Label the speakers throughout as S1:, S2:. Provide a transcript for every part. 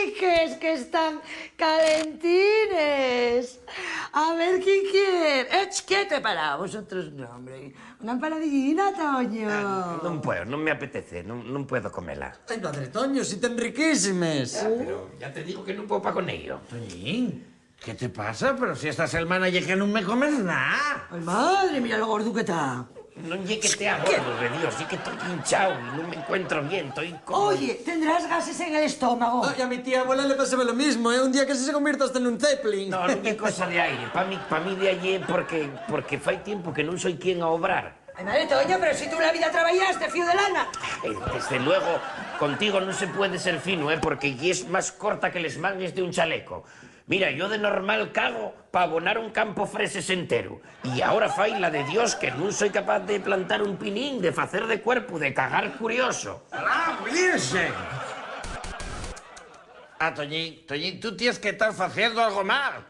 S1: chiques, que están calentines. A ver quién quiere. Quieto para vosotros, no, hombre. Una empanadillina, Toño.
S2: Non puedo, non me apetece, non puedo comela.
S3: Ai, padre Toño, si ten riquísimes.
S2: Pero ya te digo que non puedo pa con ello.
S4: Toñín, ¿qué te pasa? Pero si esta semana ya que no me comes nada.
S1: Ay, madre, mira lo gordo que está.
S2: Non lle que te hago, de Dios, sí que estoy hinchado y no me encuentro bien, estoy como...
S1: Oye, tendrás gases en el estómago.
S3: Ay, a mi tía abuela le pasaba lo mismo, ¿eh? Un día casi se convierte hasta en un Zeppelin.
S2: No, non é cosa de aire, pa mí de ayer porque fai tiempo que non soy quien a obrar.
S1: Ay, madre Toño, pero si tú la vida trabajaste, fío de lana.
S2: Desde luego, contigo non se puede ser fino, porque lle es más corta que les mangues de un chaleco. Mira, yo de normal cago pa abonar un campo freses entero. Y ahora fai la de Dios que non soy capaz de plantar un pinín, de facer de cuerpo, de cagar curioso.
S4: ¡Ah, virgen! Ah, Toñín, tú tienes que estar haciendo algo mal.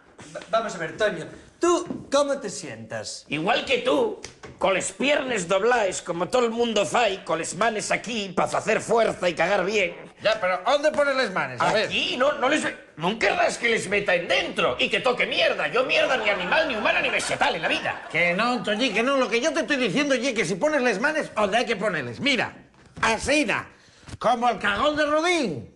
S3: Vamos a ver, Toño, ¿tú cómo te sientas?
S2: Igual que tú, coles piernes dobláis, como todo el mundo fai, coles manes aquí, pa facer fuerza y cagar bien.
S4: Ya, pero ¿dónde pones las manos? A ver.
S2: Aquí, no les... Non querrás que les meta en dentro y que toque mierda. Yo mierda ni animal, ni humana, ni vegetal en la vida.
S4: Que no, Toñín, que no. Lo que yo te estoy diciendo es que si pones las manos, ¿dónde hay que ponerles? Mira, así, como el cagón de Rodín.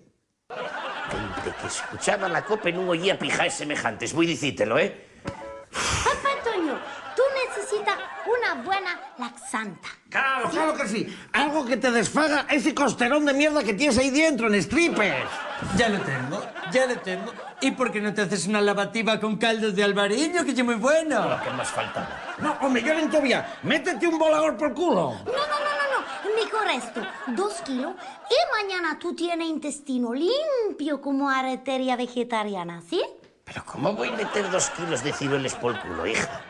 S2: De que escuchaba la copa non oía pijaes semejantes, voy dicítelo,
S5: Papá Toño, tú necesitas una buena laxanta.
S4: Claro que sí. Algo que te desfaga ese costerón de mierda que tienes ahí dentro, en stripes.
S3: Ya lo tengo. ¿Y por qué no te haces una lavativa con caldo de albariño, que es muy bueno?
S2: Lo que más faltaba.
S4: No, hombre, yo en todavía. Métete un volador por culo.
S5: No. Mejor esto, 2 kilos y mañana tú tienes intestino limpio como arteria vegetariana, ¿sí?
S2: Pero ¿cómo voy a meter 2 kilos de ciruelas por el culo, hija?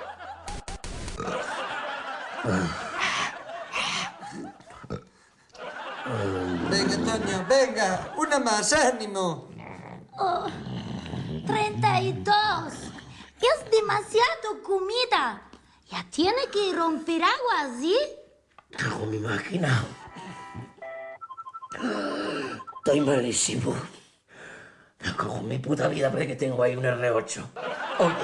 S3: Venga, Toño, venga, una más, ánimo.
S5: 32. Es demasiado comida. Ya tiene que romper agua, ¿sí?
S2: Cago mi máquina. Estoy malísimo. Me cago en mi puta vida, parece que tengo ahí un R8. Oye,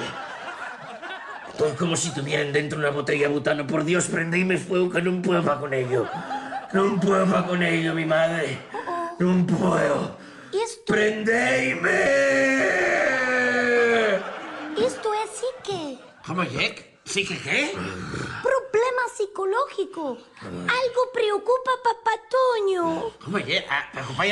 S2: estoy como si tuvieran dentro una botella de butano. Por Dios, prendíme fuego que no puedo pa con ello. No puedo pa con ello, mi madre. No puedo.
S5: Esto
S2: ¡Prendíme!
S5: es sí que...
S4: ¿Cómo, Jack? ¿Sí que qué?
S5: Problema psicológico. Algo preocupa a Papá Toño.
S4: ¿Cómo, Jack? Preocupa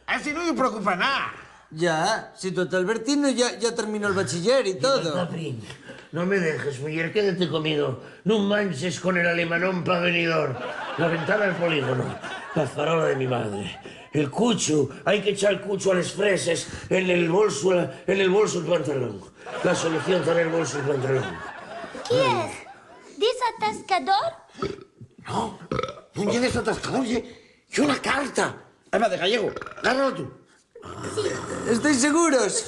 S4: así no me preocupa nada.
S3: Ya, si tu Albertino ya terminó el bachiller y todo.
S2: Caprín, no me dejes, mujer, quédate conmigo. No manches con el alemanón pa' venidor. La ventana del polígono, la farola de mi madre, el cucho, hay que echar el cucho a las freses en el bolso del pantalón. La solución está en el bolso del pantalón.
S5: ¿Qué es? ¿Desatascador?
S4: No tienes atascador, y una carta. Ahí va, de gallego, agárralo tú.
S3: ¿Estáis seguros?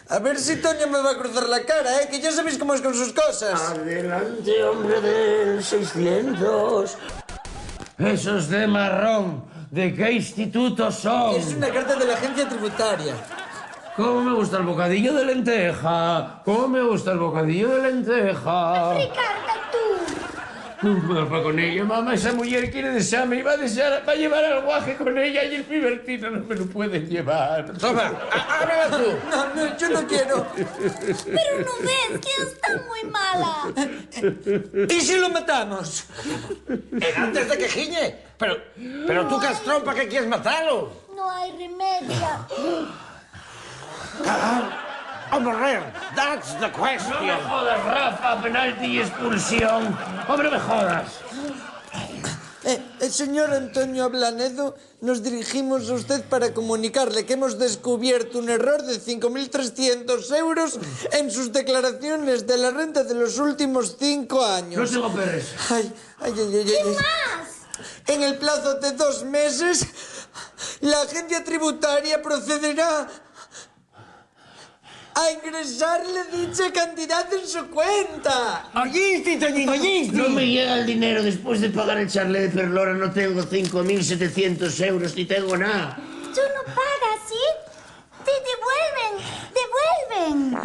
S3: A ver si Toño me va a cruzar la cara, que ya sabéis cómo es con sus cosas.
S2: Adelante, hombre del 600. Esos de marrón, ¿de qué instituto son?
S3: Es una carta de la agencia tributaria.
S2: ¿Cómo me gusta el bocadillo de lenteja? ¿Cómo me gusta el bocadillo de lenteja?
S5: Ricardo, tú.
S2: No puedo pa' con ella, mamá. Esa mujer quiere desearme y va a llevar al guaje con ella y el divertido no me lo pueden llevar.
S4: Toma, ábrela tú.
S3: No, yo no quiero.
S5: Pero no ves que está muy mala.
S3: ¿Y si lo matamos?
S4: Antes de que giñe. Pero tú, castrón, ¿para qué quieres matarlo?
S5: No hay remedio.
S4: A morrer, that's the question.
S2: No me jodas, Rafa, penalti y expulsión. ¡Hombre, me jodas!
S3: Señor Antonio Ablanedo, nos dirigimos a usted para comunicarle que hemos descubierto un error de 5.300 euros en sus declaraciones de la renta de los últimos 5 años.
S2: No tengo Pérez.
S3: Ay.
S5: ¿Qué más?
S3: En el plazo de 2 meses, la agencia tributaria procederá a ingresarle dicha cantidad en su cuenta.
S4: ¿Oíste, Toñín, oíste?
S2: No me llega el dinero después de pagar el charlet de Perlora. No tengo 5.700 euros ni tengo nada.
S5: ¿Tú no pagas, sí? devuelven.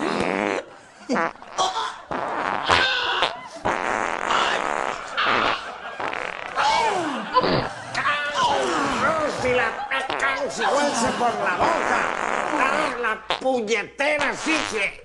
S4: Si la caos igualse por la boca. La puñetera sí que...